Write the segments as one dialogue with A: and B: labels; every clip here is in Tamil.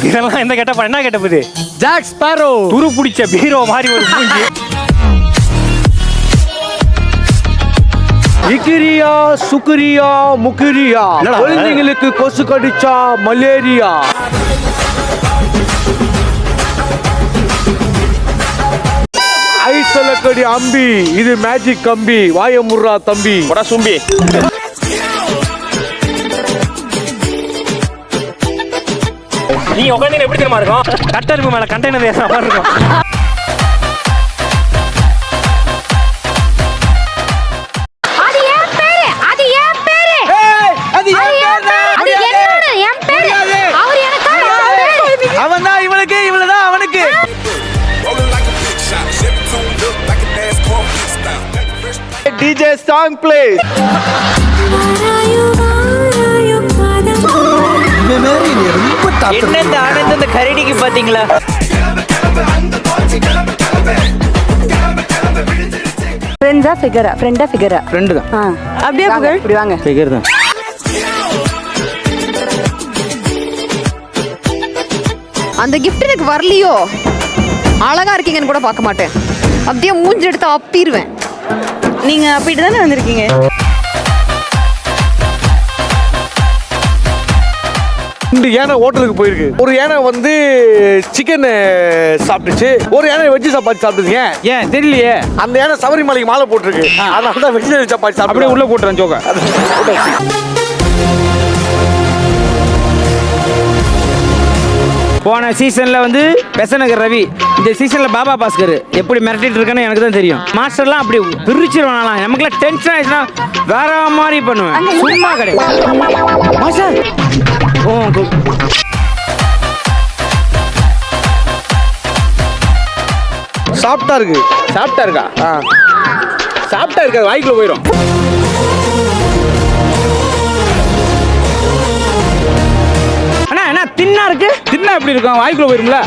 A: இதெல்லாம் எந்த கெட்டப்பா என்ன கெட்டப்பு?
B: Jack Sparrow.
A: துரு பிடிச்ச பீரோ மாதிரி ஒரு மூஞ்சி.
B: இக்கிரியா சுக்ரியா முக்கிரியா, குழந்தைங்களுக்கு கொசு கடிச்சா மலேரியா. ஐசலக்கடி அம்பி, இது மேஜிக் கம்பி, வாயமுர்ரா தம்பி.
A: போடா சும்பி. நீங்க உட்காந்து எப்படி தெரியுமா இருக்கும்? கட்டருக்கு மேல கண்டெய்னர் ஏற மாதிரி இருக்கும்.
B: அவன் தான் இவனுக்கு, இவளதான் அவனுக்கு. DJ song please.
C: என்ன இந்த ஆனந்த் இந்த கரடிக்கு பாத்தீங்களா?
D: ஃப்ரெண்டா ஃபிகரா? ஃப்ரெண்டா ஃபிகரா?
B: ஃப்ரெண்ட் தான்.
D: அப்படியே புகழ் இப்படி வாங்க.
B: ஃபிகர் தான்.
E: அந்த கிஃப்ட் எனக்கு வரலையோ, அழகா இருக்கீங்கன்னு கூட பார்க்க மாட்டேன், அப்படியே மூஞ்சி எடுத்து அப்பிடுவேன்.
D: நீங்க அப்பிட்டு தானே வந்திருக்கீங்க.
B: ரெண்டு யானை ஹோட்டலுக்கு போயிருக்கு. ஒரு யானை வந்து சிக்கன் சாப்பிட்டுச்சு, ஒரு யானை வெஜ் சப்பாத்தி சாப்பிட்டுச்சு.
C: ஏன் தெரியலையே.
B: அந்த யானை சபரிமலைக்கு மாலை போட்டிருக்கு, அதனால தான் வெஜிடேரியன் சப்பாத்தி சாப்பிட்டு
C: அப்படியே உள்ள போட்டுறேன் ஜோக்க. போன சீசன்ல வந்து பெசநகர் ரவி, இந்த சீசன்ல பாபா பாஸ்கர் எப்படி மிரட்டிட்டு இருக்கான்னு எனக்கு தான் தெரியும். மாஸ்டர்லாம் அப்படி பிரிச்சிருவாங்களாம். நமக்குலாம் டென்ஷன் ஆயிடுச்சுன்னா வேற மாதிரி பண்ணுவேன். சும்மா கிடையாது மாஸ்டர்.
B: சாப்பிட்டா இருக்கு.
C: சாப்பிட்டா இருக்கா? சாப்பிட்டா இருக்கா, வாய்க்குள்ள போயிடும். அண்ணா என்ன தின்னா இருக்கு? தின்னா எப்படி இருக்கும்? வாய்க்குள்ள போயிரும்ல.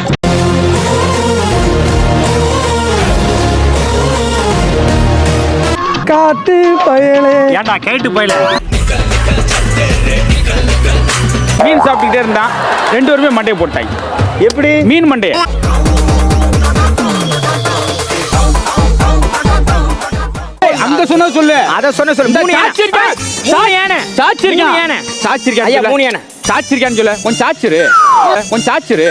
B: காட்டு பயலே.
A: ஏன்டா கேட்டு போயில?
C: மீன் சாப்பிட்டுக்கிட்டே இருந்தான், ரெண்டு பேருமே மண்டையை போட்டாங்க.
B: எப்படி?
C: மீன் மண்டைய. அங்க சொன்ன சொல்லு, அத சொன்ன சொல்லு. மூணு யானை சாச்சிருக்கான். சாச்சிருக்கான் ஐயா, மூணு யானை சாச்சிருக்கான்னு சொல்ல. கொஞ்சம் சாச்சிரு, கொஞ்சம் சாச்சிரு.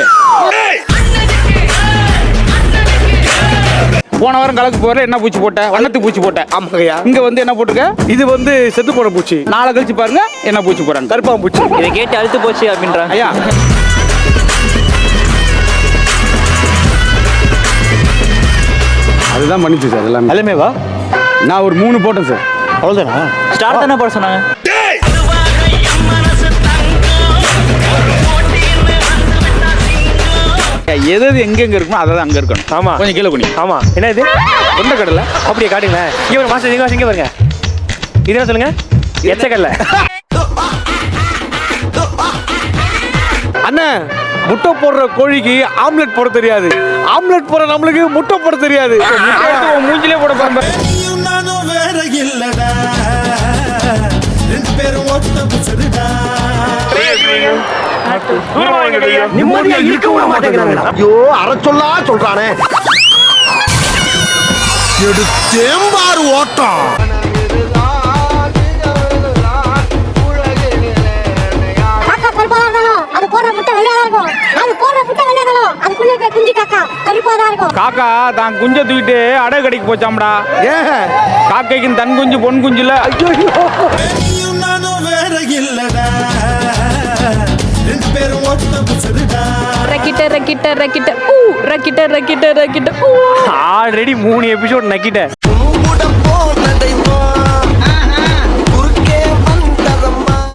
C: போன வாரம் கலக்கு போற என்ன பூச்சி போட்ட? வண்ணத்துக்கு பூச்சி போட்ட.
B: ஆமாங்கய்யா.
C: இங்க வந்து என்ன போட்டுருக்க?
B: இது வந்து செத்து போன பூச்சி.
C: நாளை கழிச்சு பாருங்க என்ன பூச்சி போறாங்க.
B: கருப்பான் பூச்சி.
C: இதை கேட்டு அழுத்து போச்சு அப்படின்றாங்க ஐயா. அதுதான் பண்ணிச்சு சார் எல்லாமே.
B: எல்லாமே வா.
C: நான் ஒரு 3 போட்டேன் சார்.
B: அவ்வளோதானா?
C: ஸ்டார்ட் தானே போட சொன்னாங்க. எது எங்கெங்க இருக்குமோ அதை அங்க இருக்கணும்.
A: ஆமா,
C: கொஞ்சம் கீழே குனி.
A: ஆமா. என்ன இது?
C: கொண்ட கடலை.
A: அப்படியே காட்டுங்களேன். இங்க ஒரு மாஸ்டர், நீங்க இங்க பாருங்க. இதெல்லாம் சொல்லுங்க. எச்சக்கல்ல.
B: அண்ணா, முட்டை போடுற கோழிக்கு ஆம்லெட் போட தெரியாது, ஆம்லெட் போடுற நம்மளுக்கு முட்டை போட தெரியாது.
C: மூஞ்சிலே போட போறேன்.
B: நிம்மதியா இருக்க விட மாட்டேங்கிறாங்க. ஐயோ, அரை சொல்லா சொல்றானே. எடுத்தேம்பாரு ஓட்டம்.
C: காக்கா தான் குஞ்ச தூக்கிட்டு அடை கடைக்கு போச்சாம்டா.
B: ஏன்?
C: காக்கைக்கு தன் குஞ்சு பொன் குஞ்சுல.
A: Already 3 episode நக்கிட்ட.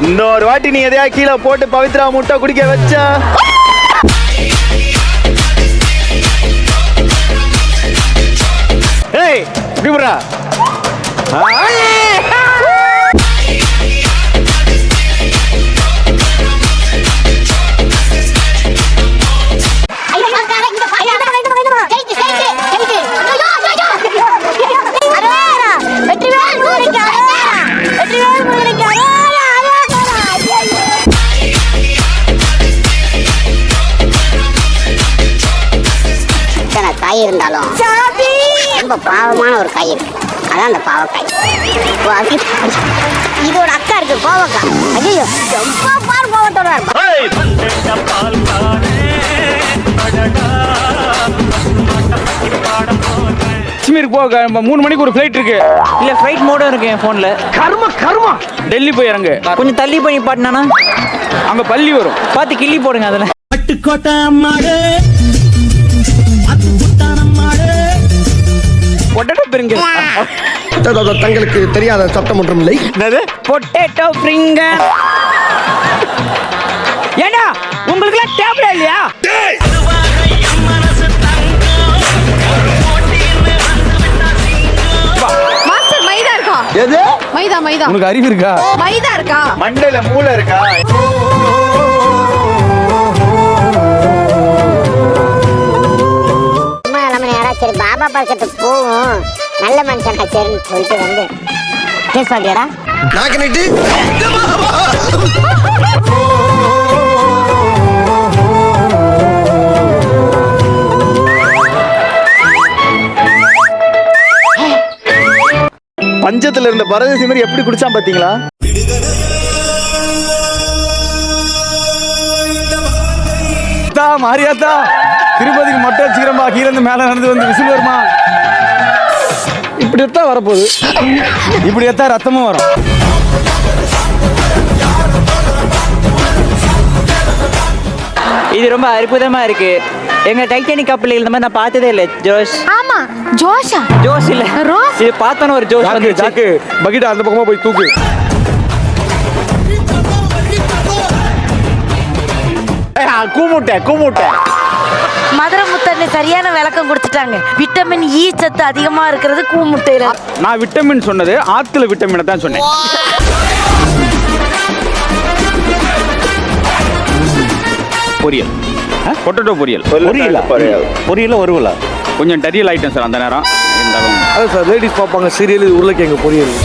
B: இன்னொரு வாட்டி நீ எதையா கீழே போட்டு பவித்ரா முட்டை குடிக்க வச்சா ஏய் இப்படிடா.
F: காய் இருந்தாலும் ரொம்ப பாவமான ஒரு காய் இருக்கு. அதான் அந்த பாவக்காய். இது ஒரு அக்கா இருக்கு கோவக்காய். ஐயோ ரொம்ப பார் கோவத்தோட
C: காஷ்மீருக்கு போக 3 மணிக்கு ஒரு ஃப்ளைட் இருக்கு.
G: இல்ல ஃப்ளைட் மோடும் இருக்கு என் போன்ல.
C: கர்மா டெல்லி போய் இறங்கு.
G: கொஞ்சம் தள்ளி போய் பாட்டினா
C: அங்க பள்ளி வரும்,
G: பார்த்து கிள்ளி போடுங்க. அதுல
C: பொட்டேட்டோ பிரிங்க.
B: தங்களுக்கு தெரியாத சட்டம் ஒன்றும் இல்லை.
C: பொட்டேட்டோ பிரிங்க. ஏண்டா உங்களுக்கு எல்லாம் டேபிள் இல்லையா?
E: மாஸ்டர் மைதா இருக்கா?
B: எது?
E: மைதா மைதா.
B: உனக்கு அறிவு இருக்கா?
E: மைதா இருக்கா?
B: மண்டையில மூளை இருக்கா?
F: சும்மா இல்லாம நேரா சரி பாபா பக்கத்துக்கு போவோம், நல்ல மனுஷனா சரின்னு சொல்லிட்டு வந்து கேஸ் பாட்டியாடா
B: நாக்கனிட்டு பஞ்சத்துல இருந்த பரதேசி மாதிரி எப்படி குடிச்சான் பாத்தீங்களா? மாரியாத்தா திருப்பதிக்கு மொட்டை வச்சுக்கிறமா, கீழே இருந்து மேல நடந்து வந்து விசில் வருமா? இப்படி எத்தான் வரப்போகுது, இப்படி எத்தான் ரத்தமும் வரும்.
G: இது ரொம்ப அற்புதமா இருக்கு. எங்க டைட்டானிக் கப்பல் இந்த மாதிரி நான் பார்த்ததே இல்லை. ஜோஷ்.
E: ஆமா ஜோஷா.
G: ஜோஷ் இல்ல
E: ரோஸ்.
G: இது பார்த்தோன்னு ஒரு ஜோஷ் வந்து
B: ஜாக்கு பக்கெட் அந்த பக்கமா போய் தூக்கு. கூமுட்டை
D: மதுரை முத்தண்ணி சரியான விளக்கம் கொடுத்துட்டாங்க. விட்டமின் இ சத்து அதிகமா இருக்கிறது கூமுட்டையில.
C: நான் விட்டமின் சொன்னது ஆத்துல விட்டமினை தான் சொன்னேன். பொரியல், பொட்டேட்டோ பொரியல்.
B: பொரியல வருவல
C: கொஞ்சம் டரியல் ஐட்டம் சார் அந்த நேரம் இருந்தாலும்.
B: அதான் சார் லேடிஸ் பார்ப்பாங்க சீரியல், உருளைக்கிழங்கு பொரியல்.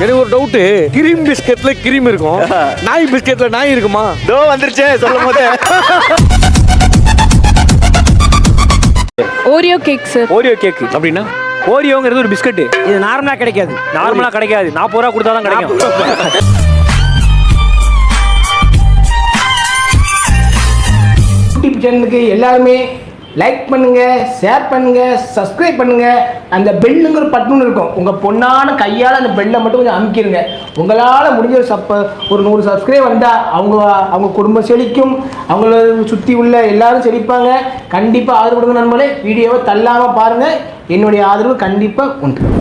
B: எனக்கு ஒரு டவுட்டு, கிரீம் பிஸ்கெட்ல கிரீம் இருக்கும், நாய் பிஸ்கெட்ல நாய் இருக்குமா? தோ வந்துருச்சே சொல்லும் போது.
E: Oreo cake sir.
A: Oreo cake அப்படின்னா ஓரியோங்கிறது ஒரு பிஸ்கட்.
C: இது நார்மலா கிடைக்காது.
A: நார்மலா கிடைக்காது, 40 ரூபா கொடுத்தா தான் கிடைக்கும்.
H: யூடியூப் சேனலுக்கு எல்லாருமே லைக் பண்ணுங்க, ஷேர் பண்ணுங்க, சப்ஸ்கிரைப் பண்ணுங்க. அந்த பெல்லுங்கிற பட்டன் இருக்கும், உங்க பொண்ணான கையால் அந்த பெல்லை மட்டும் கொஞ்சம் அமுக்கிடுங்க. உங்களால் முடிஞ்ச ஒரு 100 சப்ஸ்கிரைப் வந்தால் அவங்க குடும்பம் செழிக்கும், அவங்கள சுற்றி உள்ள எல்லாரும் செழிப்பாங்க. கண்டிப்பாக ஆதரவு கொடுங்க நண்பர்களே. வீடியோவை தள்ளாமல் பாருங்கள், என்னுடைய ஆதரவு கண்டிப்பாக உண்டு.